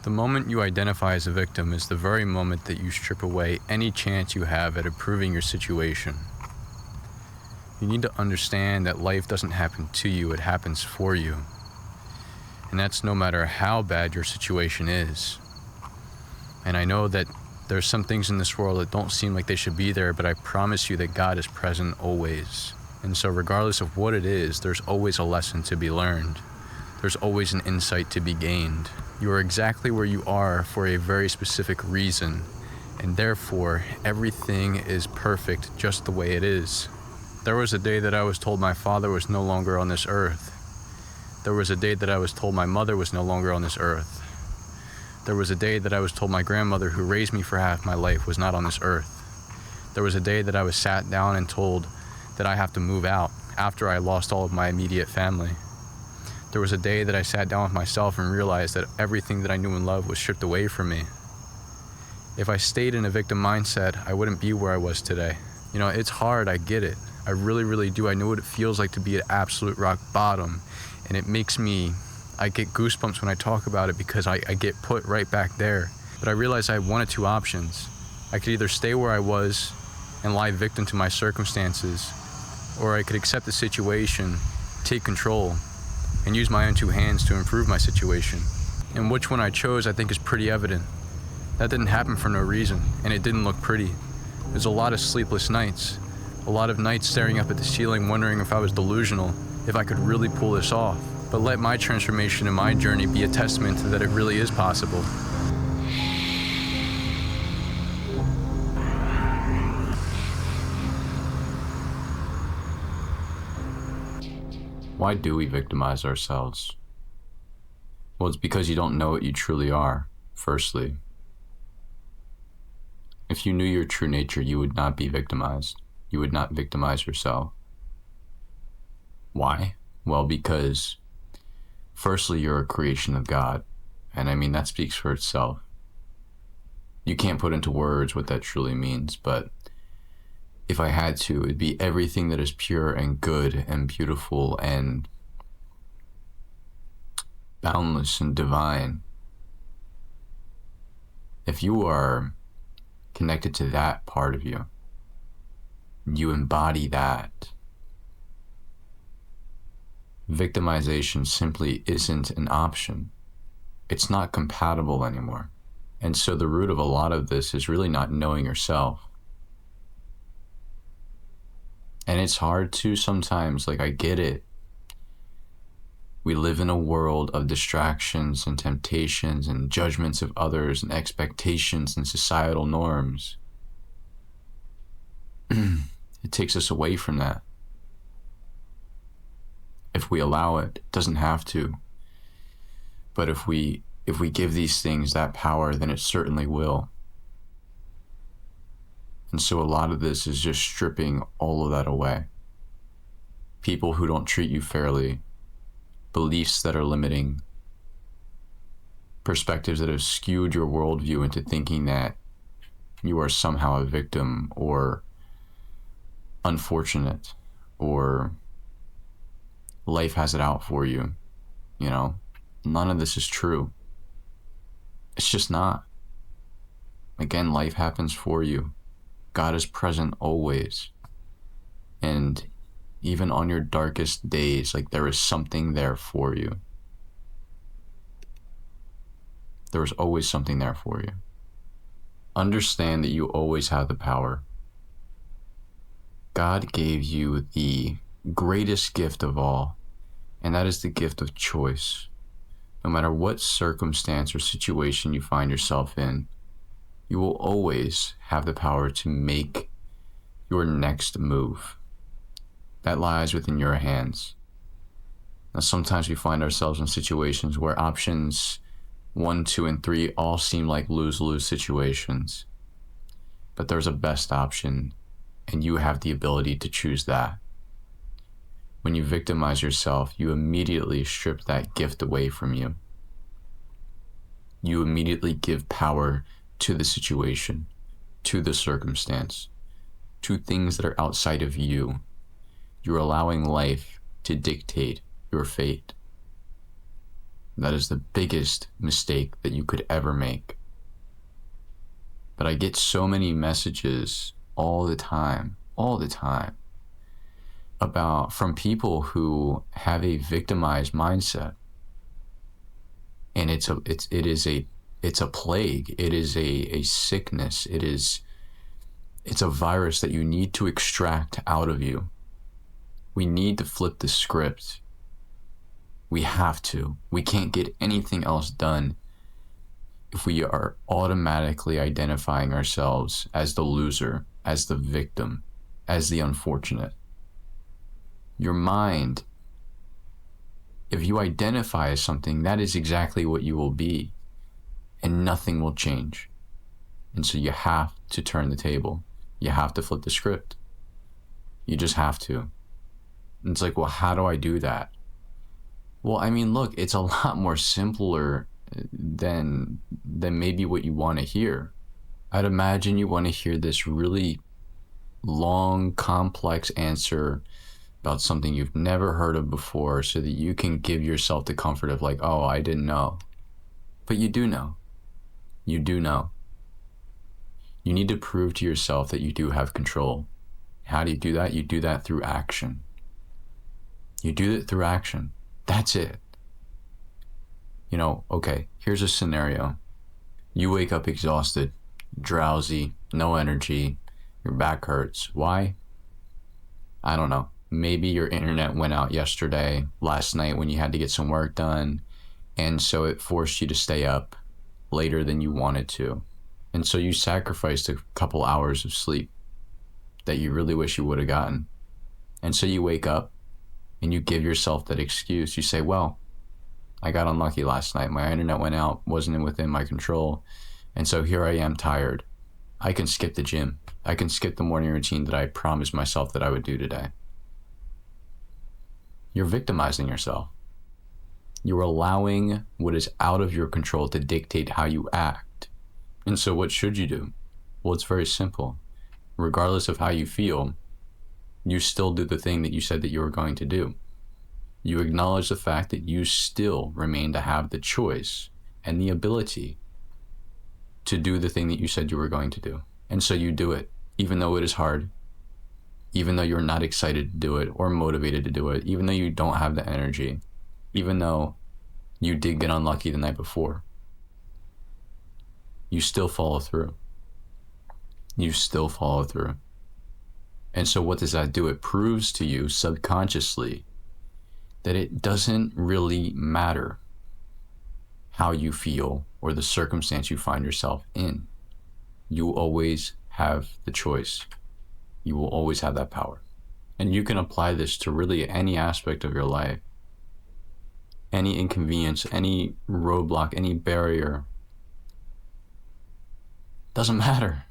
The moment you identify as a victim is the very moment that you strip away any chance you have at improving your situation. You need to understand that life doesn't happen to you, it happens for you. And that's no matter how bad your situation is. And I know that there's some things in this world that don't seem like they should be there, but I promise you that God is present always. And so regardless of what it is, there's always a lesson to be learned. There's always an insight to be gained. You are exactly where you are for a very specific reason, and therefore everything is perfect just the way it is. There was a day that I was told my father was no longer on this earth. There was a day that I was told my mother was no longer on this earth. There was a day that I was told my grandmother, who raised me for half my life, was not on this earth. There was a day that I was sat down and told that I have to move out after I lost all of my immediate family. There was a day that I sat down with myself and realized that everything that I knew and loved was stripped away from me. If I stayed in a victim mindset, I wouldn't be where I was today. You know, it's hard, I get it. I really, really do. I know what it feels like to be at absolute rock bottom. And it makes me, I get goosebumps when I talk about it because I get put right back there. But I realized I had one of two options. I could either stay where I was and lie victim to my circumstances, or I could accept the situation, take control, and use my own two hands to improve my situation. And which one I chose, I think, is pretty evident. That didn't happen for no reason, and it didn't look pretty. There's a lot of sleepless nights, a lot of nights staring up at the ceiling wondering if I was delusional, if I could really pull this off. But let my transformation and my journey be a testament to that it really is possible. Why do we victimize ourselves? Well, it's because you don't know what you truly are, firstly. If you knew your true nature, you would not be victimized. You would not victimize yourself. Why? Well, because firstly, you're a creation of God. And I mean, that speaks for itself. You can't put into words what that truly means, but if I had to, it'd be everything that is pure and good and beautiful and boundless and divine. If you are connected to that part of you, you embody that, victimization simply isn't an option. It's not compatible anymore. And so the root of a lot of this is really not knowing yourself. And it's hard to sometimes, like, I get it. We live in a world of distractions and temptations and judgments of others and expectations and societal norms. It takes us away from that. If we allow it, it doesn't have to. But if we give these things that power, then it certainly will. And so a lot of this is just stripping all of that away. People who don't treat you fairly, beliefs that are limiting, perspectives that have skewed your worldview into thinking that you are somehow a victim or unfortunate or life has it out for you. You know, none of this is true. It's just not. Again, life happens for you. God is present always. And even on your darkest days, like, there is something there for you. There is always something there for you. Understand that you always have the power. God gave you the greatest gift of all, and that is the gift of choice. No matter what circumstance or situation you find yourself in, you will always have the power to make your next move. That lies within your hands. Now, sometimes we find ourselves in situations where options 1, 2, and 3 all seem like lose-lose situations. But there's a best option, and you have the ability to choose that. When you victimize yourself, you immediately strip that gift away from you. You immediately give power to the situation, to the circumstance, to things that are outside of you. You're allowing life to dictate your fate. That is the biggest mistake that you could ever make. But I get so many messages all the time, from people who have a victimized mindset. And it's a plague. It is a sickness. It's a virus that you need to extract out of you. We need to flip the script. We have to. We can't get anything else done if we are automatically identifying ourselves as the loser, as the victim, as the unfortunate. Your mind, if you identify as something, that is exactly what you will be, and nothing will change. And so you have to turn the table. You have to flip the script. You just have to. And it's like, well, how do I do that? Well, I mean, look, it's a lot more simpler than maybe what you want to hear. I'd imagine you want to hear this really long, complex answer about something you've never heard of before so that you can give yourself the comfort of like, oh, I didn't know. But you do know. You do know. You need to prove to yourself that you do have control. How do you do that? You do that through action. You do it through action. That's it. You know, okay, here's a scenario. You wake up exhausted, drowsy, no energy, your back hurts. Why? I don't know. Maybe your internet went out yesterday, last night when you had to get some work done, and so it forced you to stay up later than you wanted to. And so you sacrificed a couple hours of sleep that you really wish you would have gotten. And so you wake up and you give yourself that excuse. You say, well, I got unlucky last night. My internet went out, wasn't within my control. And so here I am tired. I can skip the gym. I can skip the morning routine that I promised myself that I would do today. You're victimizing yourself. You're allowing what is out of your control to dictate how you act. And so what should you do? Well, it's very simple. Regardless of how you feel, you still do the thing that you said that you were going to do. You acknowledge the fact that you still remain to have the choice and the ability to do the thing that you said you were going to do. And so you do it, even though it is hard, even though you're not excited to do it or motivated to do it, even though you don't have the energy, even though you did get unlucky the night before. You still follow through. You still follow through. And so what does that do? It proves to you subconsciously that it doesn't really matter how you feel or the circumstance you find yourself in. You will always have the choice. You will always have that power. And you can apply this to really any aspect of your life. Any inconvenience, any roadblock, any barrier. Doesn't matter.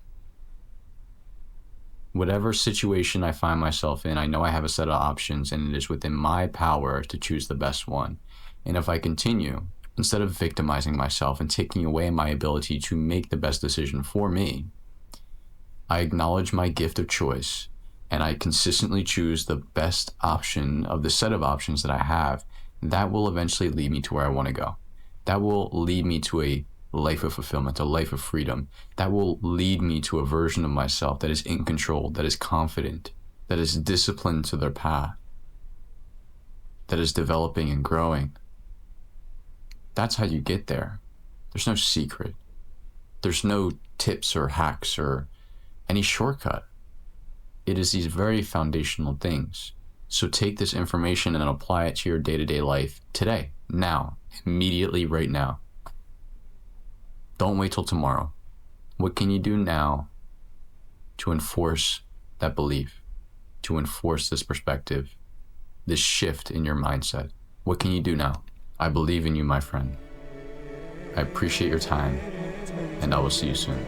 Whatever situation I find myself in, I know I have a set of options and it is within my power to choose the best one. And if I continue, instead of victimizing myself and taking away my ability to make the best decision for me, I acknowledge my gift of choice and I consistently choose the best option of the set of options that I have. That will eventually lead me to where I want to go. That will lead me to a life of fulfillment, a life of freedom. That will lead me to a version of myself that is in control, that is confident, that is disciplined to their path, that is developing and growing. That's how you get there. There's no secret. There's no tips or hacks or any shortcut. It is these very foundational things. So take this information and apply it to your day-to-day life today, now, immediately, right now. Don't wait till tomorrow. What can you do now to enforce that belief, to enforce this perspective, this shift in your mindset? What can you do now? I believe in you, my friend. I appreciate your time, and I will see you soon.